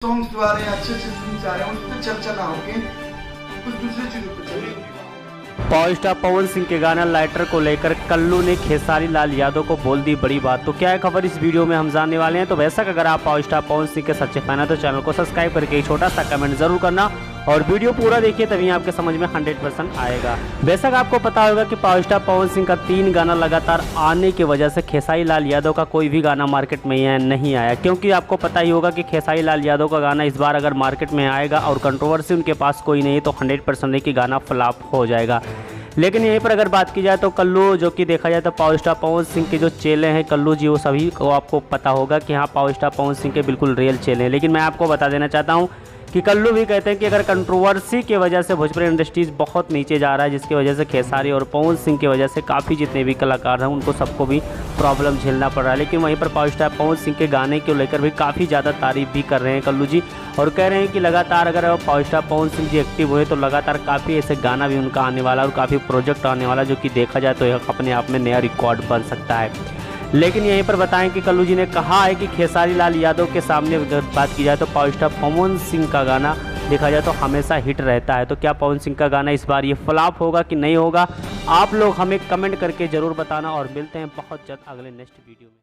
Songs जो आ रहे हैं अच्छे अच्छे फिल्म आ रहे हैं उस पर चर्चा ना होके कुछ दूसरी चीजों पर चलिए। पावर स्टार पवन सिंह के गाना लाइटर को लेकर कल्लू ने खेसारी लाल यादव को बोल दी बड़ी बात। तो क्या है खबर इस वीडियो में हम जानने वाले हैं। तो वैसा अगर आप पावर स्टार पवन सिंह के सच्चे फैन हैं तो चैनल को सब्सक्राइब करके एक छोटा सा कमेंट जरूर करना और वीडियो पूरा देखिए, तभी आपके समझ में 100% आएगा। बेशक आपको पता होगा कि पावर स्टार पवन सिंह का 3 गाना लगातार आने की वजह से खेसारी लाल यादव का कोई भी गाना मार्केट में नहीं आया, क्योंकि आपको पता ही होगा कि खेसारी लाल यादव का गाना इस बार अगर मार्केट में आएगा और कंट्रोवर्सी उनके पास कोई नहीं है तो 100% है कि गाना फ्लॉप हो जाएगा। लेकिन यहीं पर अगर बात की जाए तो कल्लू, जो कि देखा जाए तो पावर स्टार पवन सिंह के जो चेले हैं कल्लू जी, वो सभी को आपको पता होगा कि हाँ पावर स्टार पवन सिंह के बिल्कुल रियल चेले हैं। लेकिन मैं आपको बता देना चाहता हूँ कि कल्लू भी कहते हैं कि अगर कंट्रोवर्सी की वजह से भोजपुरी इंडस्ट्रीज बहुत नीचे जा रहा है, जिसकी वजह से खेसारी और पवन सिंह की वजह से काफ़ी जितने भी कलाकार हैं उनको सबको भी प्रॉब्लम झेलना पड़ रहा है। लेकिन वहीं पर पावर स्टार पवन सिंह के गाने को लेकर भी काफ़ी ज़्यादा तारीफ भी कर रहे हैं कल्लू जी, और कह रहे हैं कि लगातार अगर power star Pawan Singh ji active हुए तो लगातार काफ़ी ऐसे गाना भी उनका आने वाला और काफ़ी प्रोजेक्ट आने वाला, जो कि देखा जाए तो यह अपने आप में नया रिकॉर्ड बन सकता है। लेकिन यहीं पर बताएं कि कल्लू जी ने कहा है कि खेसारी लाल यादव के सामने अगर बात की जाए तो पावर स्टार पवन सिंह का गाना देखा जाए तो हमेशा हिट रहता है। तो क्या पवन सिंह का गाना इस बार ये फ्लॉप होगा कि नहीं होगा, आप लोग हमें कमेंट करके ज़रूर बताना और मिलते हैं बहुत जल्द अगले नेक्स्ट वीडियो में।